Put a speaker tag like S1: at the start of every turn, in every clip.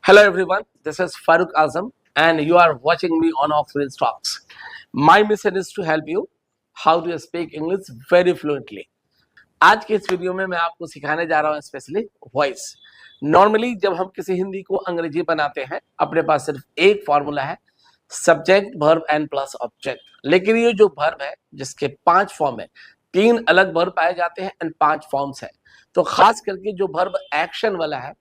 S1: Hello everyone, this is Farooq Azam and you are watching me on Oxford Talks. My mission is to help you how to speak English very fluently. आज के इस video में मैं आपको सिखाने जा रहा हूँ स्पेशली वॉइस। नॉर्मली जब हम किसी हिंदी को अंग्रेजी बनाते हैं अपने पास सिर्फ एक फॉर्मूला है, subject verb and plus object. लेकिन ये जो वर्ब है जिसके 5 फॉर्म है, 3 अलग वर्ब पाए जाते हैं एंड 5 फॉर्म्स है। तो खास करके जो वर्ब एक्शन वाला है,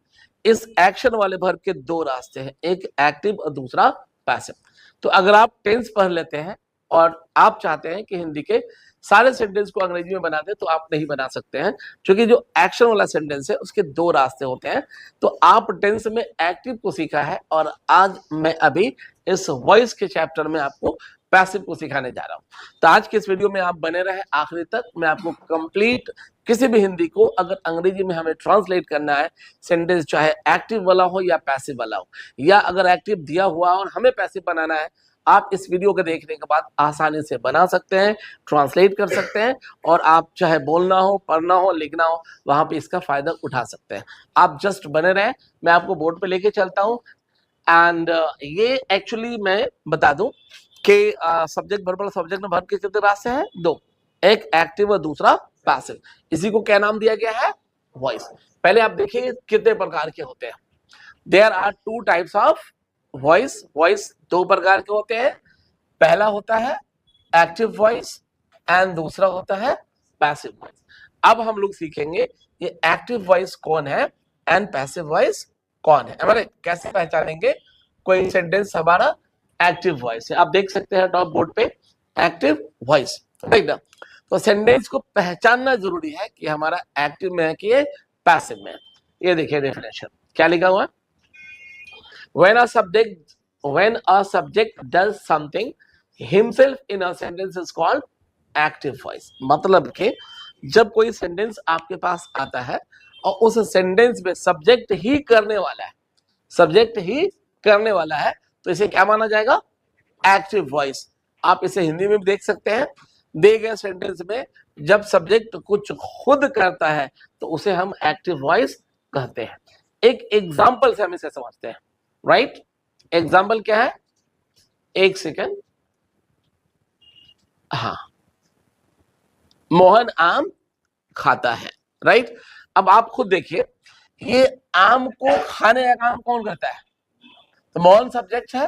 S1: इस एक्शन वाले वर्ब के 2 रास्ते हैं, एक एक्टिव और दूसरा पैसिव। तो अगर आप टेंस पढ़ लेते हैं और आप चाहते हैं कि हिंदी के सारे सेंटेंस को अंग्रेजी में बना दे तो आप नहीं बना सकते हैं, क्योंकि जो एक्शन वाला सेंटेंस है उसके 2 रास्ते होते हैं। तो आप टेंस में एक्टिव को सीखा है और आज मैं अभी इस वॉइस के चैप्टर में आपको पैसिव को सिखाने जा रहा हूं। तो आज के इस वीडियो में आप बने रहे आखिरी तक। मैं आपको कंप्लीट किसी भी हिंदी को अगर अंग्रेजी में हमें ट्रांसलेट करना है, सेंटेंस चाहे एक्टिव वाला हो या पैसिव वाला हो, या अगर एक्टिव दिया हुआ और हमें पैसिव बनाना है, आप इस वीडियो को देखने के बाद आसानी से बना सकते हैं, ट्रांसलेट कर सकते हैं और आप चाहे बोलना हो, पढ़ना हो, लिखना हो, वहां पे इसका फायदा उठा सकते हैं। आप जस्ट बने रहे, मैं आपको बोर्ड पे लेके चलता हूँ। एंड ये एक्चुअली मैं बता दूं कि सब्जेक्ट वर्ब सब्जेक्ट में वर्ब के कितने रास्ते हैं? 2, एक एक्टिव और दूसरा पैसिव। इसी को क्या नाम दिया गया है? वॉइस। पहले आप देखिए कितने प्रकार के होते हैं। There are 2 types of voice. Voice 2 प्रकार के होते हैं। पहला होता है एक्टिव वॉइस एंड दूसरा होता है पैसिव वॉइस। अब हम लोग सीखेंगे ये एक्टिव वॉइस कौन है एंड पैसिव वॉइस कौन है। हमारे कैसे पहचानेंगे कोई सेंटेंस हमारा एक्टिव वॉइस है? आप देख सकते हैं टॉप बोर्ड पे एक्टिव वॉइस, राइट ना। तो सेंटेंस को पहचानना जरूरी है कि हमारा एक्टिव में है कि ये पैसिव में है। ये देखिए डेफिनेशन क्या लिखा हुआ है। when a subject does something himself in a sentence is called active voice। मतलब कि जब कोई सेंटेंस आपके पास आता है और उस सेंटेंस में सब्जेक्ट ही करने वाला है तो इसे क्या माना जाएगा? Active voice. आप इसे हिंदी में भी देख सकते हैं। दिए गए सेंटेंस में जब सब्जेक्ट कुछ खुद करता है तो उसे हम एक्टिव वॉइस कहते हैं। एक एग्जाम्पल से हम इसे समझते हैं, राइट? एग्जाम्पल क्या है? एक सेकेंड। हाँ, मोहन आम खाता है, राइट? अब आप खुद देखिए, ये आम को खाने का काम कौन करता है? तो मोहन सब्जेक्ट है,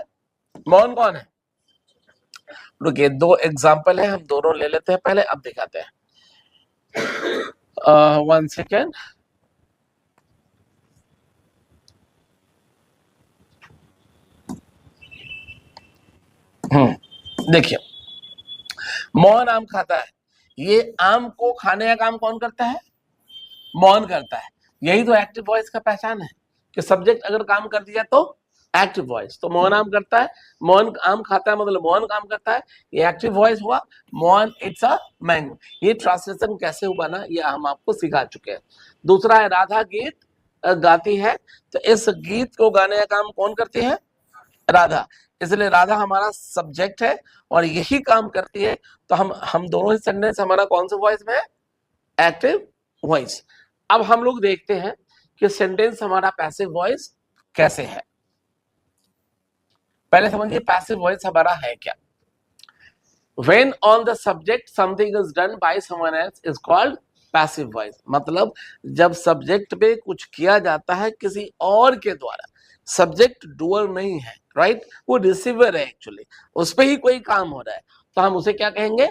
S1: मोहन कौन है? रुकिए, 2 एग्जाम्पल है, हम दोनों ले लेते हैं पहले, अब दिखाते हैं। 1 सेकेंड। देखिए, मोहन आम खाता है, ये आम को खाने का काम कौन करता है? मोहन करता है। यही तो एक्टिव वॉइस का पहचान है कि सब्जेक्ट अगर काम कर दिया तो एक्टिव वॉइस। तो मोहन आम करता है, मोहन आम खाता है, मतलब मोहन काम करता है, ये एक्टिव वॉइस हुआ। Mohan it's a mango. ये ट्रांसलेशन कैसे हुआ ना, ये हम आपको सिखा चुके हैं। दूसरा है राधा गीत गाती है, तो इस गीत को गाने का काम कौन करती है? राधा। इसलिए राधा हमारा सब्जेक्ट है और यही काम करती है। तो हम दोनों ही सेंटेंस हमारा कौन सा वॉइस में है? Active voice. अब हम लोग देखते हैं कि सेंटेंस हमारा पैसिव वॉइस कैसे है। पहले समझिए पैसिव वॉइस हमारा है क्या। When on the subject something is done by someone else is called passive voice। मतलब जब सब्जेक्ट पे कुछ किया जाता है किसी और के द्वारा, सब्जेक्ट डूअर नहीं है, राइट? वो रिसीवर है, एक्चुअली उस पे ही कोई काम हो रहा है, तो हम उसे क्या कहेंगे?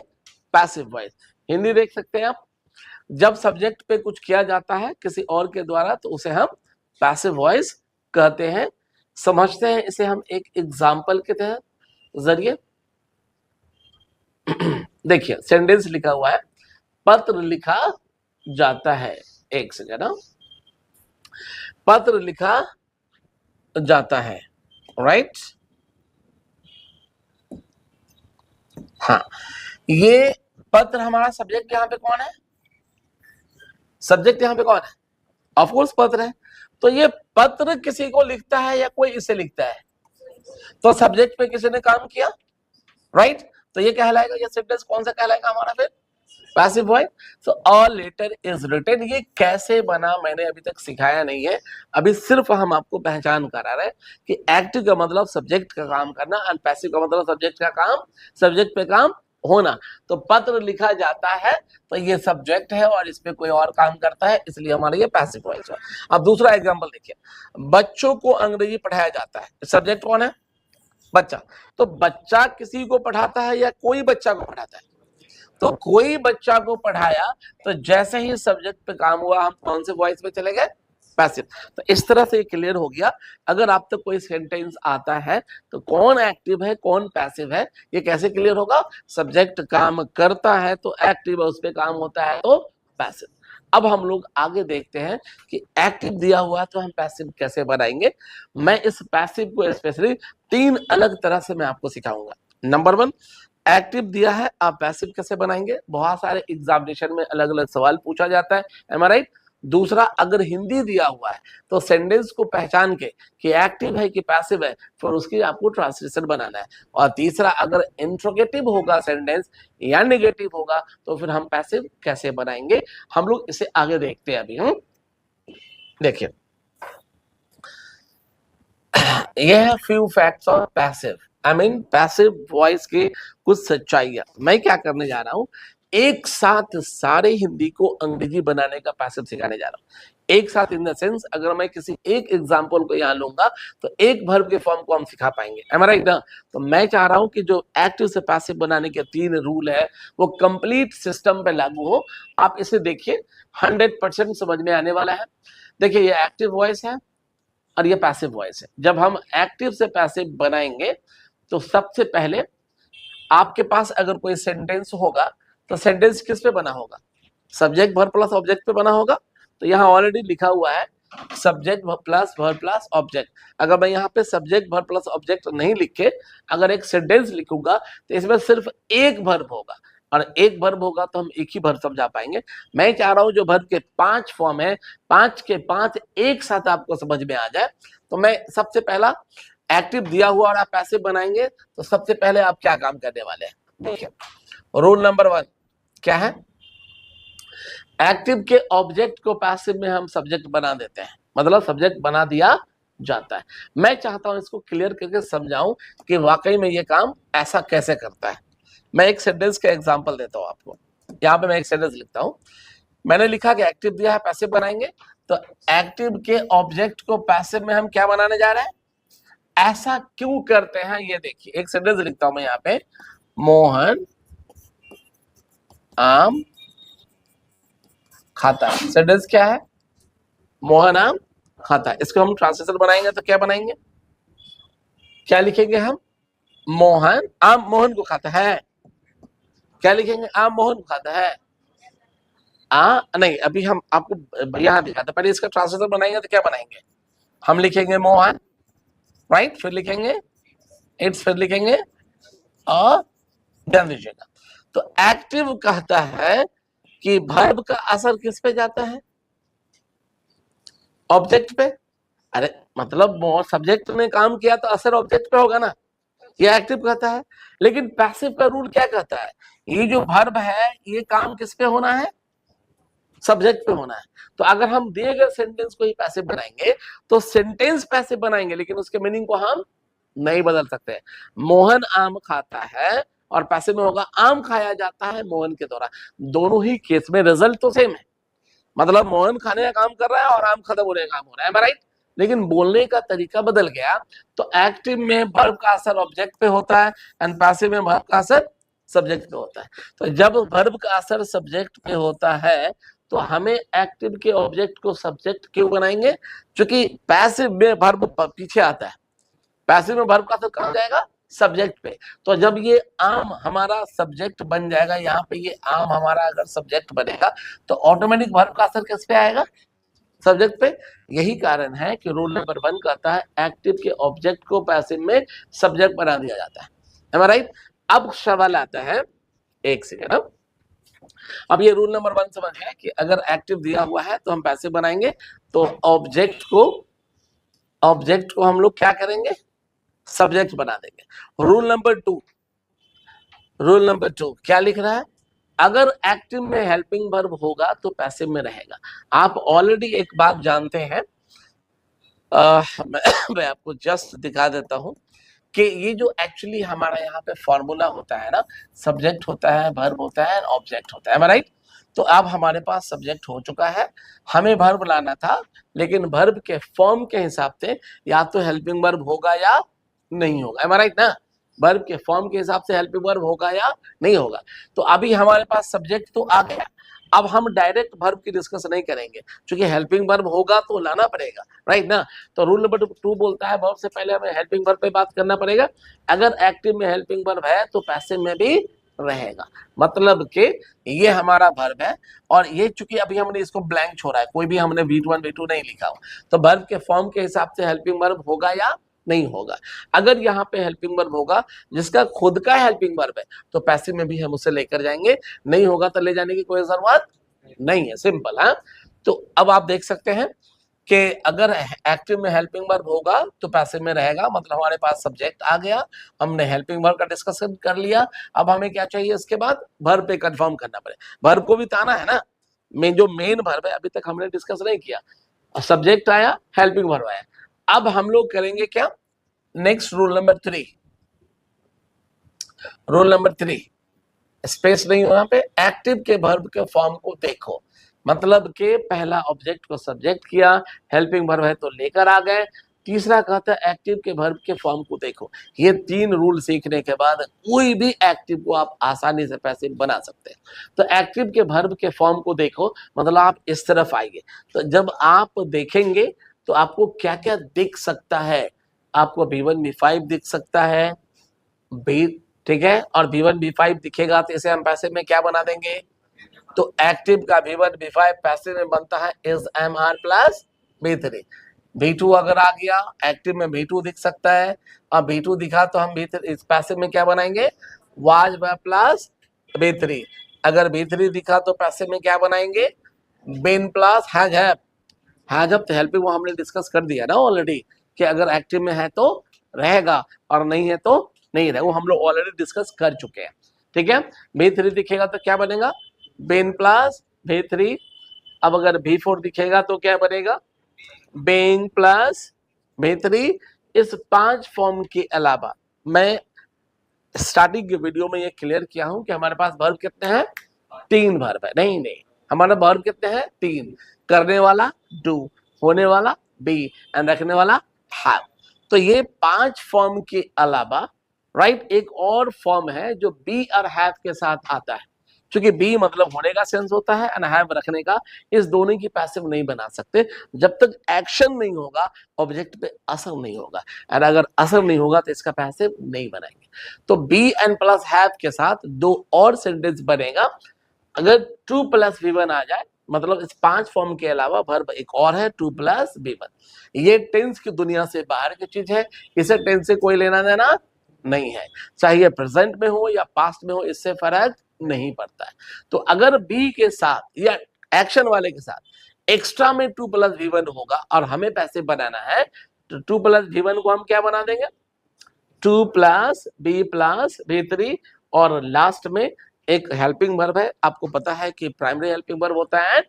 S1: Passive voice. हिंदी देख सकते हैं आप, जब सब्जेक्ट पे कुछ किया जाता है किसी और के द्वारा तो उसे हम पैसिव वॉइस कहते हैं। समझते हैं इसे हम एक एग्जाम्पल के तहत जरिए। देखिए सेंटेंस लिखा हुआ है, पत्र लिखा जाता है। एक सेकेंड, पत्र लिखा जाता है, राइट? हाँ, ये पत्र हमारा सब्जेक्ट यहाँ पे कौन है? सब्जेक्ट यहाँ पे कौन है? ऑफ कोर्स पत्र है। तो ये पत्र किसी को लिखता है या कोई इसे लिखता है? तो सब्जेक्ट पे किसी ने काम किया, राइट? तो ये कहलाएगा, ये सेंटेंस कौन सा कहलाएगा हमारा? फिर passive voice. So a letter is written, ये कैसे बना मैंने अभी तक सिखाया नहीं है, अभी सिर्फ हम आपको पहचान करा रहे हैं कि एक्टिव का मतलब सब्जेक्ट का काम करना और पैसिव का मतलब सब्जेक्ट का काम, सब्जेक्ट पे काम होना। तो पत्र लिखा जाता है तो ये सब्जेक्ट है और इस पे कोई और काम करता है, इसलिए हमारा ये पैसिव वॉइस है। अब दूसरा एग्जांपल देखिए, बच्चों को अंग्रेजी पढ़ाया जाता है, सब्जेक्ट कौन है? बच्चा। तो बच्चा किसी को पढ़ाता है या कोई बच्चा को पढ़ाता है? तो कोई बच्चा को पढ़ाया, तो जैसे ही सब्जेक्ट पे काम हुआ हम कौन से वॉइस पे चले गए? पैसिव। तो इस तरह से ये क्लियर हो गया। अगर आप तक कोई सेंटेंस आता है तो कौन एक्टिव है कौन पैसिव है ये कैसे क्लियर होगा? सब्जेक्ट काम करता है तो एक्टिव है, उस पे काम होता है तो पैसिव। अब हम लोग आगे देखते हैं कि एक्टिव दिया हुआ है तो हम पैसिव कैसे बनाएंगे। मैं इस पैसिव को स्पेशली 3 अलग तरह से मैं आपको सिखाऊंगा। नंबर 1, एक्टिव दिया है, आप पैसिव कैसे बनाएंगे? बहुत सारे एग्जामिनेशन में अलग अलग सवाल पूछा जाता है, एम आई राइट? दूसरा, अगर हिंदी दिया हुआ है तो सेंटेंस को पहचान के कि एक्टिव है कि पैसिव है, फिर उसकी आपको ट्रांसलेशन बनाना है। और तीसरा, अगर इंट्रोगेटिव होगा सेंटेंस या नेगेटिव होगा तो फिर हम पैसिव कैसे बनाएंगे, हम लोग इसे आगे देखते हैं अभी। देखिए, ये है few facts of passive, I mean passive voice की कुछ सच्चाइयां। मैं क्या करने जा रहा हूं, एक साथ सारे हिंदी को अंग्रेजी बनाने का पैसिव सिखाने जा रहा हूं। एक साथ इन द सेंस, अगर मैं किसी एक एग्जांपल को यहां लूंगा तो एक वर्ब के फॉर्म को हम सिखा पाएंगे, एम आई राइट ना? तो मैं चाह रहा हूं कि जो एक्टिव से पैसिव बनाने के 3 रूल है वो कंप्लीट सिस्टम पे लागू हो। आप इसे देखिए, 100% समझ में आने वाला है। देखिए, ये एक्टिव वॉइस है और ये पैसिव वॉइस है। जब हम एक्टिव से पैसिव बनाएंगे तो सबसे पहले आपके पास अगर कोई सेंटेंस होगा तो सेंटेंस किस पे बना होगा? सब्जेक्ट वर्ब प्लस ऑब्जेक्ट पे बना होगा। तो यहाँ ऑलरेडी लिखा हुआ है subject plus verb plus object. अगर मैं यहाँ पे सब्जेक्ट वर्ब प्लस ऑब्जेक्ट नहीं लिख के अगर एक सेंटेंस लिखूंगा तो इसमें सिर्फ एक वर्ब होगा, और एक वर्ब होगा तो हम एक ही वर्ब समझा पाएंगे। मैं चाह रहा हूं जो वर्ब के 5 फॉर्म है, 5 के 5 एक साथ आपको समझ में आ जाए। तो मैं सबसे पहला, एक्टिव दिया हुआ और आप पैसिव बनाएंगे तो सबसे पहले आप क्या काम करने वाले हैं? देखिए, रूल नंबर 1 क्या है? एक्टिव के ऑब्जेक्ट को पैसिव में हम सब्जेक्ट बना देते हैं, मतलब सब्जेक्ट बना दिया जाता है। मैं चाहता हूं इसको क्लियर करके समझाऊं कि वाकई में ये काम ऐसा कैसे करता है। मैं एक सेंटेंस का एग्जांपल देता हूं आपको। यहाँ पे मैं एक सेंटेंस लिखता हूं, मैंने लिखा कि एक्टिव दिया है पैसिव बनाएंगे, तो एक्टिव के ऑब्जेक्ट को पैसिव में हम क्या बनाने जा रहे हैं? ऐसा क्यों करते हैं ये देखिए। एक सेंटेंस लिखता हूं मैं यहाँ पे, मोहन आम खाता है। सेंटेंस क्या है? मोहन आम खाता है। इसको हम ट्रांसलेशन बनाएंगे तो क्या बनाएंगे? क्या लिखेंगे हम? मोहन आम मोहन को खाता है। क्या लिखेंगे? आम मोहन को खाता है। नहीं, अभी हम आपको यहाँ दिखाते, पहले इसका ट्रांसलेशन बनाएंगे तो क्या बनाएंगे? हम लिखेंगे मोहन, राइट, फिर लिखेंगे इट्स, फिर लिखेंगे और ध्यान दीजिएगा। तो एक्टिव कहता है कि वर्ब का असर किस पे जाता है? ऑब्जेक्ट पे। अरे मतलब सब्जेक्ट ने काम किया तो असर ऑब्जेक्ट पे होगा ना, ये एक्टिव कहता है। लेकिन पैसिव का रूल क्या कहता है? ये जो वर्ब है ये काम किस पे होना है? सब्जेक्ट पे होना है। तो अगर हम दिए गए सेंटेंस को ही पैसिव बनाएंगे तो सेंटेंस पैसिव बनाएंगे, लेकिन उसके मीनिंग को हम नहीं बदल सकते। मोहन आम खाता है और पैसिव में होगा आम खाया जाता है मोहन के द्वारा। दोनों ही केस में रिजल्ट तो सेम है, मतलब मोहन खाने का काम कर रहा है और आम खत्म होने का काम हो रहा है, राइट? लेकिन बोलने का तरीका बदल गया। तो एक्टिव में वर्ब का असर ऑब्जेक्ट पे होता है एंड पैसिव में वर्ब का असर सब्जेक्ट पे होता है। तो जब वर्ब का असर सब्जेक्ट पे होता है तो हमें एक्टिव के ऑब्जेक्ट को सब्जेक्ट क्यों बनाएंगे? क्योंकि पैसिव में वर्ब पीछे आता है, पैसिव में वर्ब का असर कहां जाएगा? सब्जेक्ट पे। तो जब ये आम हमारा सब्जेक्ट बन जाएगा, यहाँ पे ये आम हमारा अगर सब्जेक्ट बनेगा तो ऑटोमेटिक वर्ब का असर किस पे आएगा? सब्जेक्ट पे। यही कारण है कि रूल नंबर 1 कहता है एक्टिव के ऑब्जेक्ट को पैसिव में सब्जेक्ट बना दिया जाता है, am I right? अब सवाल आता है, एक सेकेंड, अब ये रूल नंबर 1 समझ गए कि अगर एक्टिव दिया हुआ है तो हम पैसिव बनाएंगे, तो ऑब्जेक्ट को हम लोग क्या करेंगे? सब्जेक्ट बना देंगे। रूल नंबर 2 क्या लिख रहा है? अगर एक्टिव में हेल्पिंग वर्ब होगा तो पैसिव में रहेगा। आप ऑलरेडी एक बात जानते हैं, मैं आपको जस्ट दिखा देता हूं कि ये जो एक्चुअली हमारा यहाँ पे फॉर्मूला होता है ना, सब्जेक्ट होता है, वर्ब होता है, ऑब्जेक्ट होता है, राइट। तो अब हमारे पास सब्जेक्ट हो चुका है, हमें वर्ब लाना था, लेकिन वर्ब के फॉर्म के हिसाब से या तो हेल्पिंग वर्ब होगा या नहीं होगा, एम आई राइट ना। वर्ब के फॉर्म के हिसाब से हेल्पिंग वर्ब होगा या नहीं होगा। तो अभी हमारे पास सब्जेक्ट तो आ गया, अब हम डायरेक्ट वर्ब की डिस्कस नहीं करेंगे, क्योंकि हेल्पिंग वर्ब होगा तो लाना पड़ेगा, राइट ना। तो रूल नंबर 2 बोलता है वर्ब से पहले हमें हेल्पिंग वर्ब पे बात करना पड़ेगा। अगर एक्टिव में हेल्पिंग वर्ब है तो पैसिव में भी रहेगा, मतलब कि ये हमारा वर्ब है, और ये चूंकि अभी हमने इसको ब्लैंक छोड़ा है, कोई भी हमने V1 V2 नहीं लिखा हो, तो वर्ब के फॉर्म के हिसाब से हेल्पिंग वर्ब होगा या नहीं होगा। अगर यहाँ पे हेल्पिंग वर्ब होगा जिसका खुद का हेल्पिंग वर्ब है तो पैसिव में भी हम उसे लेकर जाएंगे, नहीं होगा तो ले जाने की कोई जरूरत नहीं है, सिंपल है। तो अब आप देख सकते हैं कि अगर एक्टिव में हेल्पिंग वर्ब होगा तो पैसिव में रहेगा, मतलब हमारे पास सब्जेक्ट आ गया, हमने हेल्पिंग वर्ब का डिस्कशन कर लिया। अब हमें क्या चाहिए, इसके बाद वर्ब पे कंफर्म करना पड़ेगा। वर्ब को भी तो आना है ना, जो मेन वर्ब है अभी तक हमने डिस्कस नहीं किया, सब्जेक्ट आया, हेल्पिंग वर्ब आया। अब हम लोग करेंगे क्या, next rule number 3, rule number 3, space नहीं वहां पे, एक्टिव के वर्ब के फॉर्म को देखो, मतलब कि पहला ऑब्जेक्ट को सब्जेक्ट किया, हेल्पिंग वर्ब है तो लेकर आ गए, तीसरा कहता है एक्टिव के वर्ब के फॉर्म को देखो। ये 3 रूल सीखने के बाद कोई भी एक्टिव को आप आसानी से पैसिव बना सकते हैं। तो एक्टिव के वर्ब के फॉर्म को देखो, मतलब आप इस तरफ आइए, तो जब आप देखेंगे तो आपको क्या क्या दिख सकता है, आपको V1 V5 दिख सकता है, बी, ठीक है, और V1 V5 दिखेगा तो इसे हम पैसिव में क्या बना देंगे, तो एक्टिव का V1 V5 पैसिव में बनता है is MR plus B3। V2 अगर आ गया, एक्टिव में V2 दिख सकता है, और V2 दिखा तो हम V3 इस पैसिव में क्या बनाएंगे, वाज प्लस B3। अगर B3 दिखा तो पैसिव में क्या बनाएंगे, बिन प्लस हैज तो हेल्पिंग वो हमने डिस्कस कर दिया ना ऑलरेडी, कि अगर एक्टिव में है तो रहेगा और नहीं है तो नहीं रहेगा, वो हम लोग ऑलरेडी डिस्कस कर चुके हैं, ठीक है। B3 दिखेगा तो क्या बनेगा, बिन प्लस B3। अब अगर B4 दिखेगा तो क्या बनेगा, बिन प्लस B3। इस 5 फॉर्म के अलावा मैं स्टार्टिंग के वीडियो में ये क्लियर किया हूं कि हमारे पास वर्ब कितने हैं, 3 वर्ब है, नहीं हमारा वर्ब कितने हैं, 3। करने वाला डू, होने वाला बी, एंड रखने वाला हैव। तो ये 5 फॉर्म के अलावा राइट एक और फॉर्म है जो बी और हैव के साथ आता है, क्योंकि बी मतलब होने का सेंस होता है एंड हैव रखने का। इस दोनों की पैसिव नहीं बना सकते, जब तक एक्शन नहीं होगा ऑब्जेक्ट पे असर नहीं होगा, और अगर असर नहीं होगा तो इसका पैसिव नहीं बनाएंगे। तो बी एंड प्लस हैव के साथ 2 और सेंटेंस बनेगा। अगर 2 प्लस V1 आ जाए, मतलब इस 5 फॉर्म के अलावा वर्ब एक और है 2 प्लस V1। ये टेंस की दुनिया से बाहर की चीज है, इसे टेंस से कोई लेना देना नहीं है, चाहे प्रेजेंट में हो या पास्ट में हो, इससे फर्क नहीं पड़ता है। तो अगर बी के साथ या एक्शन वाले के साथ एक्स्ट्रा में 2 प्लस V1 होगा और हमें पैसे बनाना है, तो 2 प्लस V1 को हम क्या बना देंगे, 2 प्लस B प्लस B3, और लास्ट में एक हेल्पिंग वर्ब है। आपको पता है कि प्राइमरी हेल्पिंग वर्ब होता है,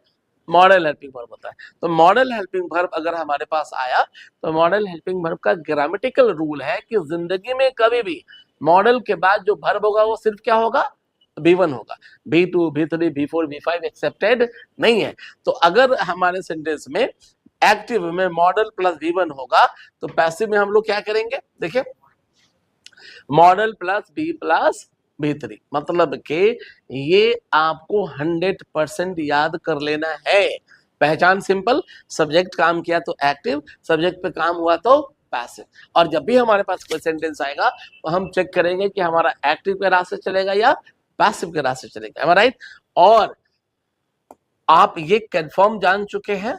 S1: मॉडल हेल्पिंग वर्ब होता है। तो मॉडल हेल्पिंग वर्ब अगर हमारे पास आया तो मॉडल हेल्पिंग वर्ब का ग्रामेटिकल रूल है कि जिंदगी में कभी भी मॉडल के बाद जो वर्ब होगा वो सिर्फ क्या होगा, B1 होगा, B2 B3 B4 B5 accepted नहीं है। तो अगर हमारे सेंटेंस में एक्टिव में मॉडल प्लस B1 होगा तो पैसिव में हम लोग क्या करेंगे, देखिए model plus B plus B3, मतलब कि ये आपको 100% याद कर लेना है। पहचान सिंपल, सब्जेक्ट काम किया तो एक्टिव, सब्जेक्ट पे काम हुआ तो पैसिव। और जब भी हमारे पास कोई सेंटेंस आएगा तो हम चेक करेंगे कि हमारा एक्टिव के रास्ते चलेगा या पैसिव के रास्ते चलेगा, एम आई राइट। और आप ये कंफर्म जान चुके हैं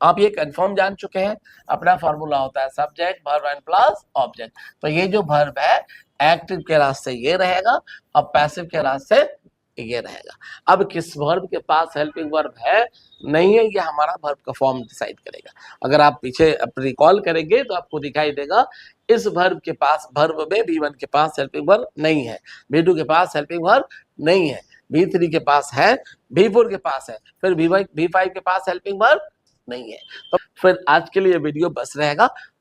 S1: आप ये कंफर्म जान चुके हैं, अपना फॉर्मूला होता है subject verb and plus object. तो ये जो वर्ब है एक्टिव के रास्ते ये रहेगा और पैसिव के रास्ते ये रहेगा। अब किस वर्ब के पास हेल्पिंग वर्ब है नहीं है, ये हमारा वर्ब का फॉर्म डिसाइड करेगा। अगर आप पीछे रिकॉल करेंगे तो आपको दिखाई देगा इस वर्ब के पास, वर्ब में V1 के पास हेल्पिंग वर्ब नहीं है, V2 के पास हेल्पिंग वर्ब नहीं है, V3 के पास है, V4 के पास है, फिर V5 के पास हेल्पिंग वर्ब नहीं है। तो फिर आज के लिए वीडियो बस रहेगा।